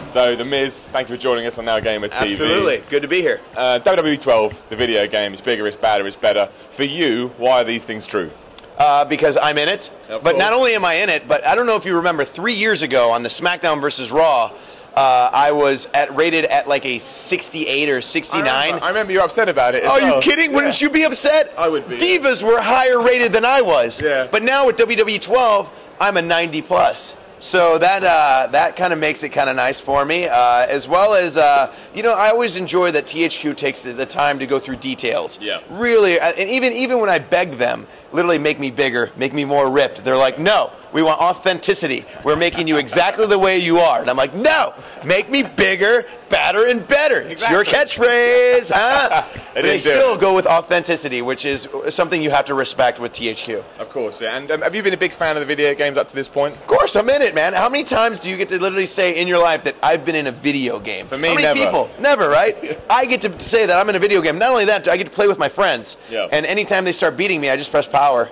So, The Miz, thank you for joining us on NowGamer TV. Absolutely. Good to be here. WWE 12, the video game, it's bigger, it's badder, it's better. For you, why are these things true? Because I'm in it. But not only am I in it, but I don't know if you remember 3 years ago on the SmackDown vs. Raw, I was rated at like a 68 or 69. I remember you were upset about it. Are you kidding? Yeah. Wouldn't you be upset? I would be. Divas were higher rated than I was. Yeah. But now with WWE 12, I'm a 90 plus. So that kind of makes it kind of nice for me, as well as, you know, I always enjoy that THQ takes the time to go through details. Yeah. Really, and even when I beg them, literally make me bigger, make me more ripped, they're like, no, we want authenticity. We're making you exactly the way you are. And I'm like, no, make me bigger, badder, and better. It's your catchphrase, huh? They still go with authenticity, which is something you have to respect with THQ. Of course, yeah. And have you been a big fan of the video games up to this point? Of course, I'm in it, man. How many times do you get to literally say in your life that I've been in a video game? For me, How many never. people? Never, right? I get to say that I'm in a video game. Not only that, I get to play with my friends. Yeah. And anytime they start beating me, I just press power.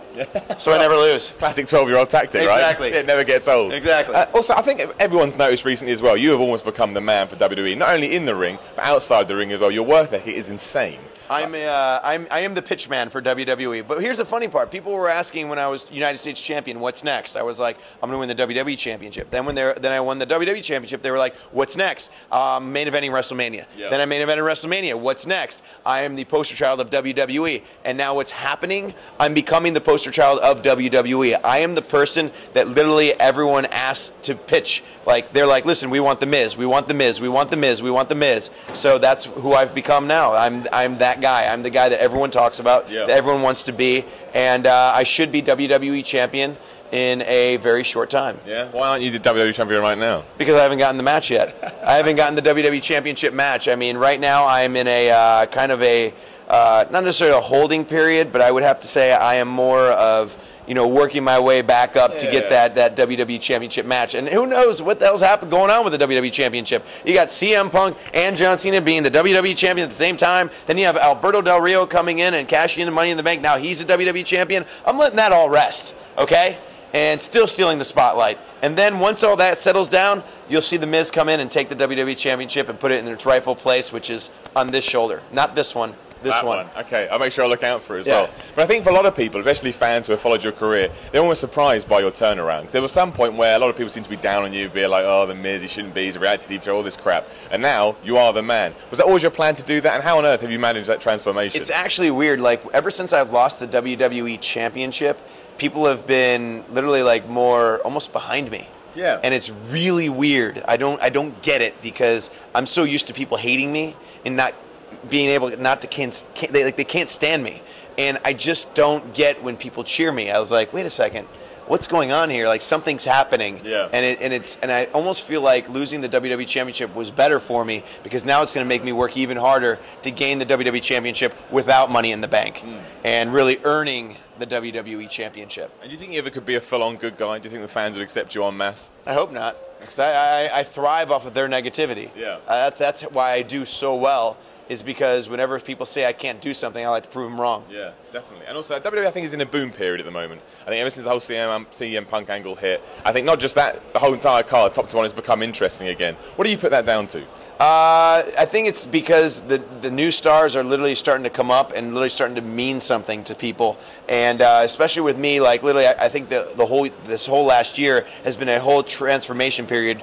So I never lose. Classic 12-year-old tactic, right? Exactly. It never gets old. Exactly. Also, I think everyone's noticed recently as well, you have almost become the man for WWE, not only in the ring, but outside the ring as well. Your work ethic is insane. I am the pitch man for WWE. But here's the funny part. People were asking when I was United States Champion, what's next? I was like, I'm going to win the WWE Championship. Then then I won the WWE Championship, they were like, what's next? Main eventing WrestleMania. Yeah. Then I main evented WrestleMania. What's next? I am the poster child of WWE. And now what's happening? I'm becoming the poster child of WWE. I am the person that literally everyone asks to pitch. Like, they're like, listen, we want the Miz. We want the Miz. We want the Miz. We want the Miz. So that's who I've become now. I'm that guy. I'm the guy that everyone talks about, that everyone wants to be, and I should be WWE Champion in a very short time. Yeah. Why aren't you the WWE Champion right now? Because I haven't gotten the match yet. I haven't gotten the WWE Championship match. I mean, right now I'm in a kind of a, not necessarily a holding period, but I would have to say I am more of, you know, working my way back up to get that WWE Championship match. And who knows what the hell's going on with the WWE Championship. You got CM Punk and John Cena being the WWE Champion at the same time. Then you have Alberto Del Rio coming in and cashing in the Money in the Bank. Now he's the WWE Champion. I'm letting that all rest, okay? And still stealing the spotlight. And then once all that settles down, you'll see The Miz come in and take the WWE Championship and put it in its rightful place, which is on this shoulder. Not this one. This one. Okay, I'll make sure I look out for it as well. But I think for a lot of people, especially fans who have followed your career, they're almost surprised by your turnaround. There was some point where a lot of people seem to be down on you, be like, oh, The Miz, he shouldn't be, he's a reality TV show, all this crap. And now, you are the man. Was that always your plan to do that? And how on earth have you managed that transformation? It's actually weird. Like, ever since I've lost the WWE Championship, people have been literally like more almost behind me. Yeah. And it's really weird. I don't get it because I'm so used to people hating me and not being able not to they can't stand me, and I just don't get when people cheer me. I was like, wait a second, what's going on here? Like, something's happening. Yeah. And I almost feel like losing the WWE Championship was better for me because now it's going to make me work even harder to gain the WWE Championship without Money in the Bank and really earning the WWE Championship. And do you think you ever could be a full-on good guy? Do you think the fans would accept you en masse? I hope not, because I thrive off of their negativity. Yeah. That's why I do so well. Is because whenever people say I can't do something, I like to prove them wrong. Yeah, definitely. And also, WWE, I think, is in a boom period at the moment. I think ever since the whole CM Punk angle hit, I think not just that, the whole entire card, top to one, has become interesting again. What do you put that down to? I think it's because the new stars are literally starting to come up and literally starting to mean something to people, and especially with me, like literally, I think this whole last year has been a whole transformation period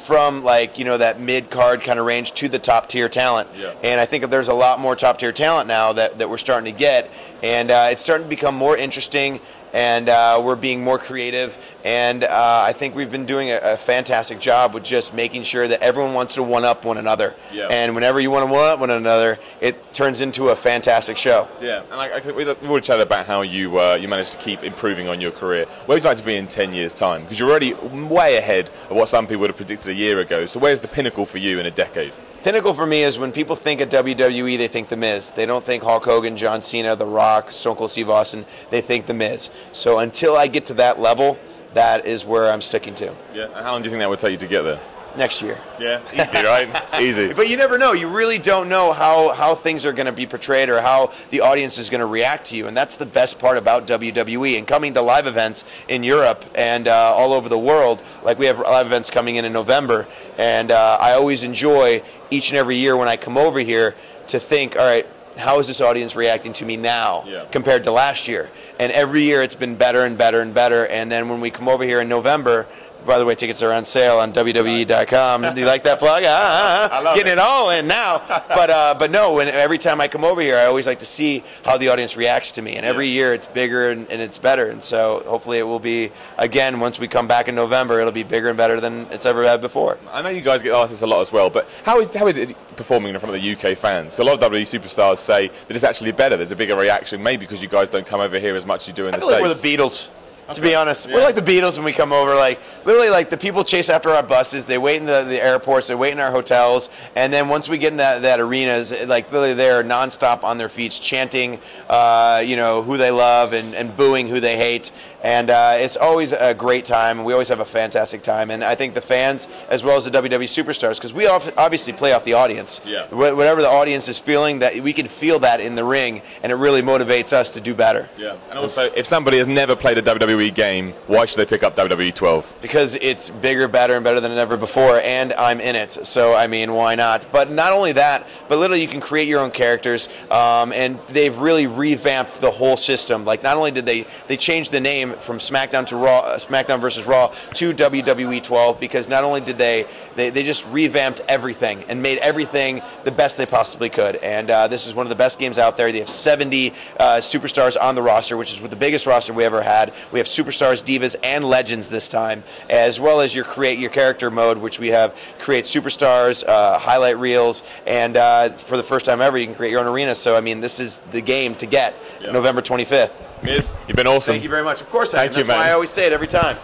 from like, you know, that mid card kind of range to the top tier talent. Yeah. And I think that there's a lot more top tier talent now that we're starting to get, and it's starting to become more interesting. And we're being more creative, and I think we've been doing a fantastic job with just making sure that everyone wants to one-up one another. Yeah. And whenever you want to one-up one another, it turns into a fantastic show. Yeah, and we've already chatted about how you managed to keep improving on your career. Where would you like to be in 10 years' time? Because you're already way ahead of what some people would have predicted a year ago. So where's the pinnacle for you in a decade? Pinnacle for me is when people think of WWE, they think The Miz. They don't think Hulk Hogan, John Cena, The Rock, Stone Cold Steve Austin. They think The Miz. So until I get to that level, that is where I'm sticking to. Yeah, and how long do you think that would take you to get there? Next year. Yeah, easy, right? Easy. But you never know. You really don't know how things are going to be portrayed or how the audience is going to react to you. And that's the best part about WWE. And coming to live events in Europe and all over the world, like we have live events coming in November. And I always enjoy each and every year when I come over here to think, all right, how is this audience reacting to me now compared to last year? And every year it's been better and better and better. And then when we come over here in November, by the way, tickets are on sale on WWE.com. Do you like that plug? Getting it all in now. But no, every time I come over here, I always like to see how the audience reacts to me. And every year it's bigger and it's better. And so hopefully it will be, again, once we come back in November, it'll be bigger and better than it's ever had before. I know you guys get asked this a lot as well, but how is it performing in front of the UK fans? So a lot of WWE superstars say that it's actually better. There's a bigger reaction, maybe because you guys don't come over here as much as you do in the States. I feel like we're the Beatles. To be honest, we're like the Beatles when we come over. Like literally, like the people chase after our buses. They wait in the airports. They wait in our hotels. And then once we get in that arenas, like literally they're nonstop on their feet, chanting, who they love and booing who they hate. And it's always a great time. And we always have a fantastic time. And I think the fans, as well as the WWE superstars, because we obviously play off the audience. Yeah. Whatever the audience is feeling, that we can feel that in the ring, and it really motivates us to do better. Yeah. And also, if somebody has never played a WWE game, why should they pick up WWE 12? Because it's bigger, better, and better than ever before, and I'm in it. So, I mean, why not? But not only that, but literally you can create your own characters, and they've really revamped the whole system. Like, not only did they change the name from SmackDown to Raw, SmackDown versus Raw to WWE 12, because not only did they just revamped everything and made everything the best they possibly could. And this is one of the best games out there. They have 70 superstars on the roster, which is the biggest roster we ever had. We have superstars, divas, and legends this time, as well as your create your character mode, which we have create superstars, highlight reels, and for the first time ever, you can create your own arena. So, I mean, this is the game to get November 25th. Miz, you've been awesome. Thank you very much. Of course, Thank you, that's man. why I always say it every time.